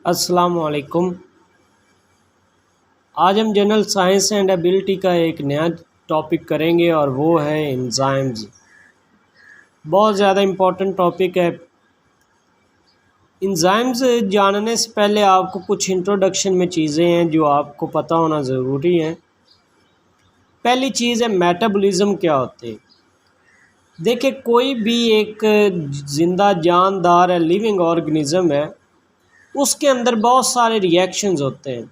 अस्सलाम वालेकुम। आज हम जनरल साइंस एंड एबिलिटी का एक नया टॉपिक करेंगे और वो है एंजाइम्स। बहुत ज़्यादा इम्पोर्टेंट टॉपिक है। एंजाइम्स जानने से पहले आपको कुछ इंट्रोडक्शन में चीज़ें हैं जो आपको पता होना ज़रूरी है। पहली चीज़ है मेटाबॉलिज्म क्या होते हैं। देखिए, कोई भी एक ज़िंदा जानदार है, लिविंग ऑर्गेनिज़म है, उसके अंदर बहुत सारे रिएक्शंस होते हैं।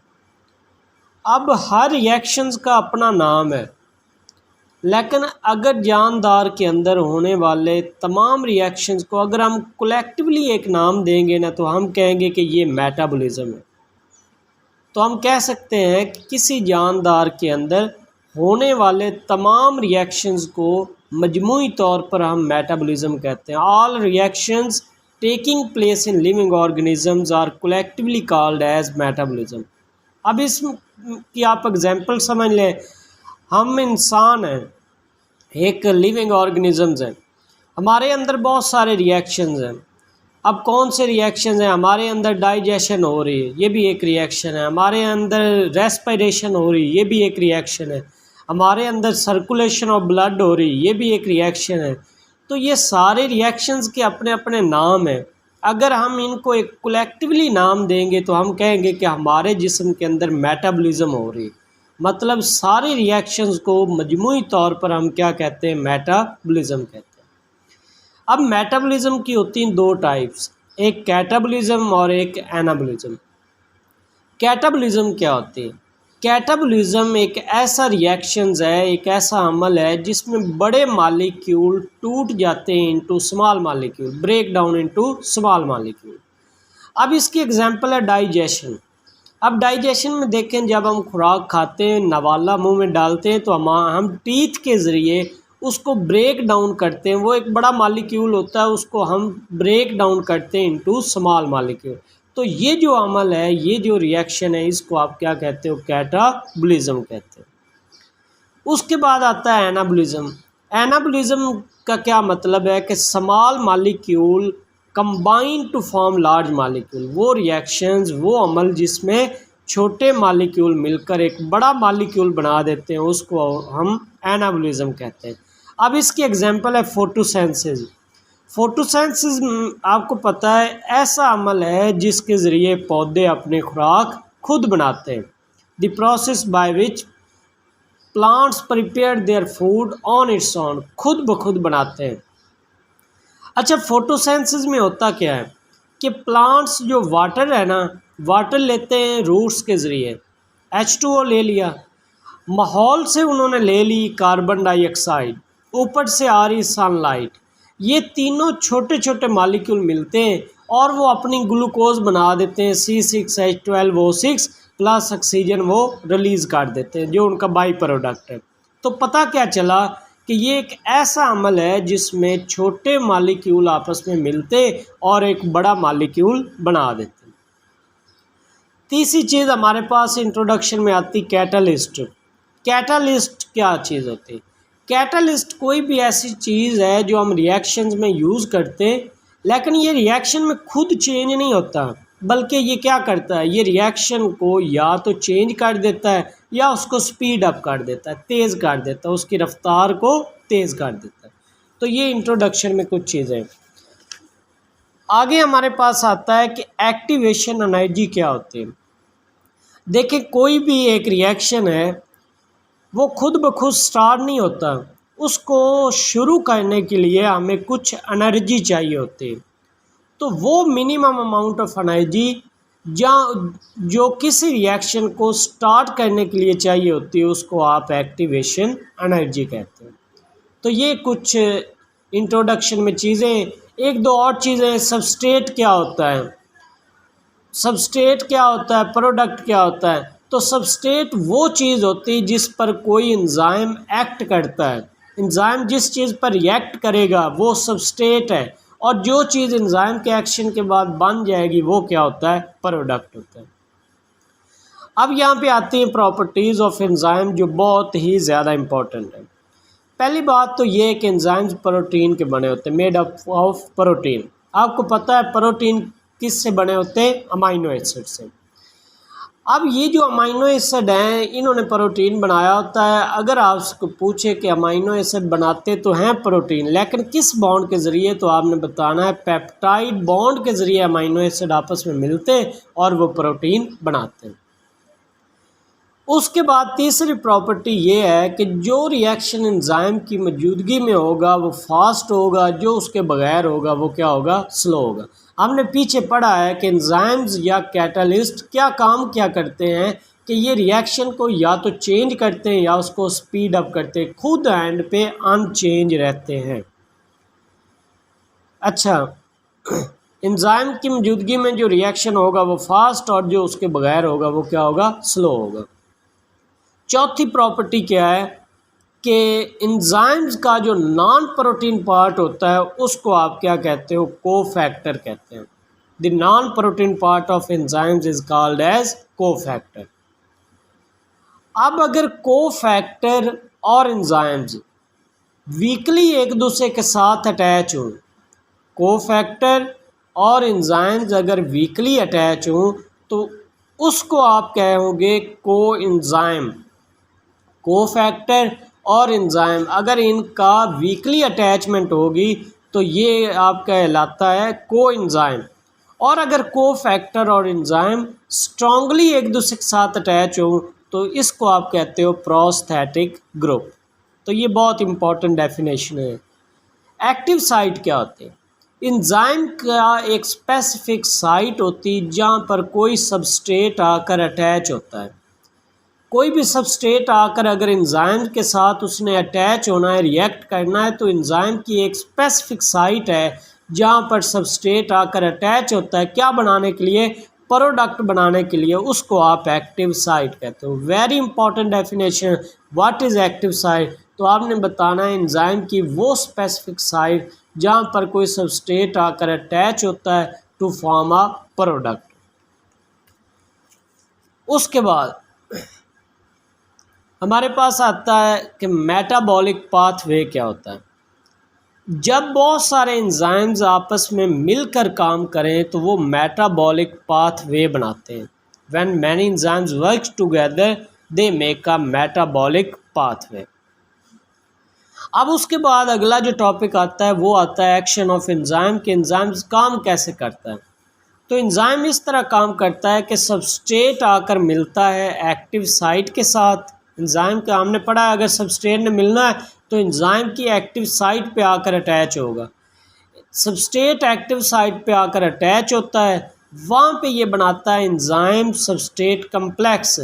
अब हर रिएक्शंस का अपना नाम है, लेकिन अगर जानदार के अंदर होने वाले तमाम रिएक्शंस को अगर हम कलेक्टिवली एक नाम देंगे ना, तो हम कहेंगे कि ये मेटाबॉलिज्म है। तो हम कह सकते हैं कि किसी जानदार के अंदर होने वाले तमाम रिएक्शंस को मजमूई तौर पर हम मेटाबॉलिज्म कहते हैं। All reactions taking place in living organisms are collectively called as metabolism. अब इसकी आप एग्जांपल समझ लें। हम इंसान हैं, एक लिविंग ऑर्गेनिजम्स हैं, हमारे अंदर बहुत सारे रिएक्शंस हैं। अब कौन से रिएक्शंस हैं? हमारे अंदर डाइजेशन हो रही है, ये भी एक रिएक्शन है। हमारे अंदर रेस्पिरेशन हो रही है, ये भी एक रिएक्शन है। हमारे अंदर सर्कुलेशन ऑफ ब्लड हो रही है, ये भी एक रिएक्शन है। तो ये सारे रिएक्शंस के अपने अपने नाम हैं। अगर हम इनको एक कलेक्टिवली नाम देंगे तो हम कहेंगे कि हमारे जिस्म के अंदर मेटाबॉलिज्म हो रही है। मतलब सारे रिएक्शंस को मजमूई तौर पर हम क्या कहते हैं? मेटाबॉलिज्म कहते हैं। अब मेटाबॉलिज्म की होती हैं दो टाइप्स, एक कैटाबॉलिज्म और एक एनाबॉलिज्म। कैटाबॉलिज्म क्या होती है? कैटाबॉलिज्म एक ऐसा रिएक्शंस है, एक ऐसा अमल है जिसमें बड़े मालिक्यूल टूट जाते हैं into small molecule, break down into small molecule. अब इसकी एग्जांपल है डाइजेशन। अब डाइजेशन में देखें, जब हम खुराक खाते हैं, नवाला मुंह में डालते हैं, तो हम टीथ के ज़रिए उसको ब्रेक डाउन करते हैं। वो एक बड़ा मालिक्यूल होता है, उसको हम ब्रेक डाउन करते हैं इनटू स्मॉल मालिक्यूल। तो ये जो अमल है, ये जो रिएक्शन है, इसको आप क्या कहते हो? कैटाबॉलिज्म कहते हैं। उसके बाद आता है एनाबॉलिज्म। एनाबॉलिज्म का क्या मतलब है कि small molecule combine to form large molecule. वो रिएक्शंस, वो अमल जिसमें छोटे मालिक्यूल मिलकर एक बड़ा मालिक्यूल बना देते हैं, उसको हम एनाबॉलिज्म कहते हैं। अब इसकी एग्जांपल है फोटोसिंथेसिस। फोटोसिंथेसिस आपको पता है ऐसा अमल है जिसके ज़रिए पौधे अपनी खुराक खुद बनाते हैं। The process by which plants prepare their food on its own, खुद ब खुद बनाते हैं। अच्छा, फोटोसिंथेसिस में होता क्या है कि प्लांट्स जो वाटर है ना, वाटर लेते हैं रूट्स के ज़रिए, H2O ले लिया, माहौल से उन्होंने ले ली कार्बन डाइऑक्साइड, ऊपर से आ रही सनलाइट, ये तीनों छोटे छोटे मालिक्यूल मिलते हैं और वो अपनी ग्लूकोज बना देते हैं, C6H12O6 प्लस ऑक्सीजन वो रिलीज़ कर देते हैं, जो उनका बाई प्रोडक्ट है। तो पता क्या चला कि ये एक ऐसा अमल है जिसमें छोटे मालिक्यूल आपस में मिलते और एक बड़ा मालिक्यूल बना देते। तीसरी चीज़ हमारे पास इंट्रोडक्शन में आती कैटालिस्ट। कैटालिस्ट क्या चीज़ होती है? कैटालिस्ट कोई भी ऐसी चीज़ है जो हम रिएक्शंस में यूज़ करते हैं, लेकिन ये रिएक्शन में खुद चेंज नहीं होता, बल्कि ये क्या करता है? ये रिएक्शन को या तो चेंज कर देता है या उसको स्पीड अप कर देता है, तेज़ कर देता है, उसकी रफ्तार को तेज़ कर देता है। तो ये इंट्रोडक्शन में कुछ चीज़ें। आगे हमारे पास आता है कि एक्टिवेशन एनर्जी क्या होती है। देखिए, कोई भी एक रिएक्शन है वो खुद ब खुद स्टार्ट नहीं होता, उसको शुरू करने के लिए हमें कुछ एनर्जी चाहिए होती है। तो वो मिनिमम अमाउंट ऑफ एनर्जी जो किसी रिएक्शन को स्टार्ट करने के लिए चाहिए होती है, उसको आप एक्टिवेशन एनर्जी कहते हैं। तो ये कुछ इंट्रोडक्शन में चीज़ें। एक दो और चीज़ें, सबस्ट्रेट क्या होता है, सबस्ट्रेट क्या होता है, प्रोडक्ट क्या होता है। तो सबस्ट्रेट वो चीज़ होती है जिस पर कोई एंजाइम एक्ट करता है। एंजाइम जिस चीज़ पर रिएक्ट करेगा वो सबस्ट्रेट है, और जो चीज़ एंजाइम के एक्शन के बाद बन जाएगी वो क्या होता है? प्रोडक्ट होता है। अब यहाँ पे आती हैं प्रॉपर्टीज़ ऑफ एंजाइम, जो बहुत ही ज़्यादा इम्पोर्टेंट है। पहली बात तो ये है कि एंजाइम्स प्रोटीन के बने होते हैं, मेड अप ऑफ प्रोटीन। आपको पता है प्रोटीन किससे बने होते हैं? अमाइनो एसिड से। अब ये जो अमाइनो एसिड हैं इन्होंने प्रोटीन बनाया होता है। अगर आप उसको पूछे कि अमाइनो एसिड बनाते तो हैं प्रोटीन, लेकिन किस बॉन्ड के ज़रिए, तो आपने बताना है पेप्टाइड बॉन्ड के ज़रिए अमाइनो एसिड आपस में मिलते और वो प्रोटीन बनाते हैं। उसके बाद तीसरी प्रॉपर्टी ये है कि जो रिएक्शन एंजाइम की मौजूदगी में होगा वो फास्ट होगा, जो उसके बगैर होगा वो क्या होगा? स्लो होगा। हमने पीछे पढ़ा है कि एंजाइम्स या कैटलिस्ट क्या काम क्या करते हैं कि ये रिएक्शन को या तो चेंज करते हैं या उसको स्पीड अप करते हैं, खुद एंड पे अनचेंज रहते हैं। अच्छा, एंजाइम की मौजूदगी में जो रिएक्शन होगा वो फास्ट और जो उसके बगैर होगा वो क्या होगा? स्लो होगा। चौथी प्रॉपर्टी क्या है कि एंजाइम्स का जो नॉन प्रोटीन पार्ट होता है उसको आप क्या कहते हो? कोफैक्टर कहते हैं। The non protein part of enzymes is called as cofactor. अब अगर कोफैक्टर और एंजाइम्स वीकली एक दूसरे के साथ अटैच हों, कोफैक्टर और एंजाइम्स अगर वीकली अटैच हों तो उसको आप कहोगे को एंजाइम। कोफैक्टर और एंजाइम अगर इनका वीकली अटैचमेंट होगी तो ये आप कहलाता है को एंजाइम। और अगर कोफैक्टर और एंजाइम स्ट्रांगली एक दूसरे के साथ अटैच हो तो इसको आप कहते हो प्रोस्थेटिक ग्रुप। तो ये बहुत इंपॉर्टेंट डेफिनेशन है। एक्टिव साइट क्या होते हैं? एंजाइम का एक स्पेसिफिक साइट होती है जहाँ पर कोई सबस्ट्रेट आकर अटैच होता है। कोई भी सबस्ट्रेट आकर अगर एंजाइम के साथ उसने अटैच होना है, रिएक्ट करना है, तो एंजाइम की एक स्पेसिफिक साइट है जहाँ पर सबस्ट्रेट आकर अटैच होता है। क्या बनाने के लिए? प्रोडक्ट बनाने के लिए। उसको आप एक्टिव साइट कहते हो। Very important definition, what is active site? तो आपने बताना है एंजाइम की वो स्पेसिफिक साइट जहाँ पर कोई सबस्ट्रेट आकर अटैच होता है टू फॉर्म अ प्रोडक्ट। उसके बाद हमारे पास आता है कि मेटाबॉलिक पाथवे क्या होता है। जब बहुत सारे एंजाइम्स आपस में मिलकर काम करें तो वो मेटाबॉलिक पाथवे बनाते हैं। When many enzymes work together they make a metabolic pathway. अब उसके बाद अगला जो टॉपिक आता है वो आता है एक्शन ऑफ एंजाइम के एंजाइम्स काम कैसे करता है। तो एंजाइम इस तरह काम करता है कि सबस्ट्रेट आकर मिलता है एक्टिव साइट के साथ। एंजाइम का हमने पढ़ा है अगर सबस्ट्रेट ने मिलना है तो एंजाइम की एक्टिव साइट पे आकर अटैच होगा। सबस्ट्रेट एक्टिव साइट पे आकर अटैच होता है, वहाँ पे ये बनाता है एंजाइम सबस्ट्रेट कम्प्लेक्स।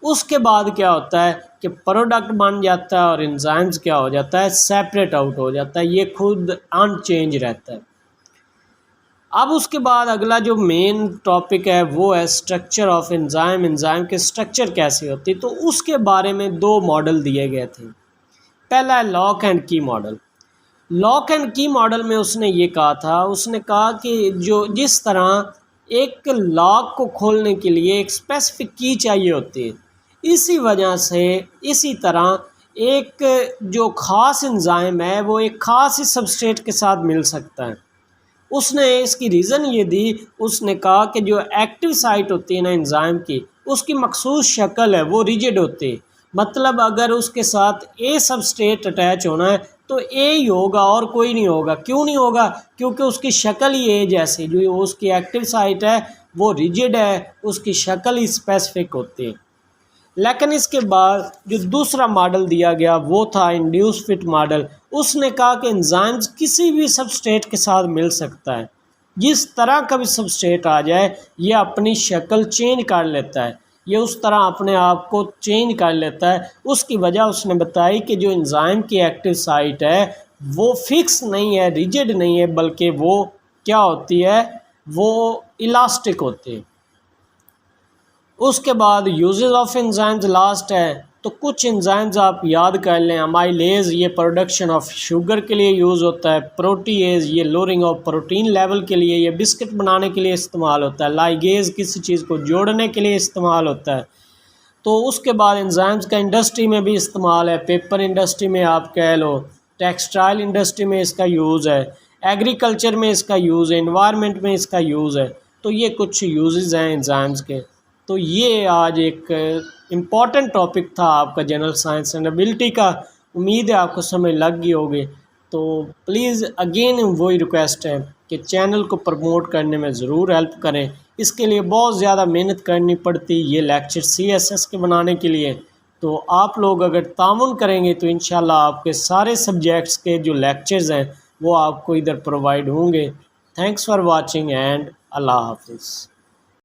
उसके बाद क्या होता है कि प्रोडक्ट बन जाता है और एंजाइम्स क्या हो जाता है? सेपरेट आउट हो जाता है, ये खुद अनचेंज रहता है। अब उसके बाद अगला जो मेन टॉपिक है वो है स्ट्रक्चर ऑफ एंजाइम। एंजाइम के स्ट्रक्चर कैसे होती है, तो उसके बारे में दो मॉडल दिए गए थे। पहला है लॉक एंड की मॉडल। लॉक एंड की मॉडल में उसने ये कहा था, उसने कहा कि जो जिस तरह एक लॉक को खोलने के लिए एक स्पेसिफिक की चाहिए होती है, इसी वजह से इसी तरह एक जो ख़ास एंजाइम है वो एक ख़ास ही सबस्ट्रेट के साथ मिल सकता है। उसने इसकी रीज़न ये दी, उसने कहा कि जो एक्टिव साइट होती है ना एंजाइम की, उसकी मखसूस शक्ल है वो रिजिड होती है। मतलब अगर उसके साथ ए सबस्ट्रेट अटैच होना है तो ए ही होगा और कोई नहीं होगा। क्यों नहीं होगा? क्योंकि उसकी शक्ल ही ए जैसी, जो उसकी एक्टिव साइट है वो रिजिड है, उसकी शक्ल ही स्पेसिफिक होती है। लेकिन इसके बाद जो दूसरा मॉडल दिया गया वो था इंड्यूस फिट मॉडल। उसने कहा कि एंजाइम्स किसी भी सबस्ट्रेट के साथ मिल सकता है, जिस तरह का भी सबस्ट्रेट आ जाए ये अपनी शक्ल चेंज कर लेता है, ये उस तरह अपने आप को चेंज कर लेता है। उसकी वजह उसने बताई कि जो एंजाइम की एक्टिव साइट है वो फिक्स नहीं है, रिजिड नहीं है, बल्कि वो क्या होती है? वो इलास्टिक होती है। उसके बाद यूजेस ऑफ एंजाइम्स लास्ट है। तो कुछ एंजाइम्स आप याद कर लें। अमाइलेज ये प्रोडक्शन ऑफ शुगर के लिए यूज़ होता है। प्रोटीएज ये लोअरिंग ऑफ प्रोटीन लेवल के लिए, ये बिस्किट बनाने के लिए इस्तेमाल होता है। लाइगेज किसी चीज़ को जोड़ने के लिए इस्तेमाल होता है। तो उसके बाद एंजाइम्स का इंडस्ट्री में भी इस्तेमाल है। पेपर इंडस्ट्री में आप कह लो, टेक्सटाइल इंडस्ट्री में इसका यूज़ है, एग्रीकल्चर में इसका यूज़ है, इन्वायरमेंट में इसका यूज़ है। तो ये कुछ यूजेस हैं एग्ज़ाम्स के। तो ये आज एक इम्पॉर्टेंट टॉपिक था आपका जनरल साइंस एंड एबिलिटी का। उम्मीद है आपको समझ लग गई होगी। तो प्लीज़ अगेन वही रिक्वेस्ट है कि चैनल को प्रमोट करने में ज़रूर हेल्प करें। इसके लिए बहुत ज़्यादा मेहनत करनी पड़ती ये लेक्चर CSS के बनाने के लिए। तो आप लोग अगर तामुन करेंगे तो इंशाल्लाह आपके सारे सब्जेक्ट्स के जो लेक्चर्स हैं वो आपको इधर प्रोवाइड होंगे। थैंक्स फॉर वाचिंग एंड अल्लाह हाफिज़।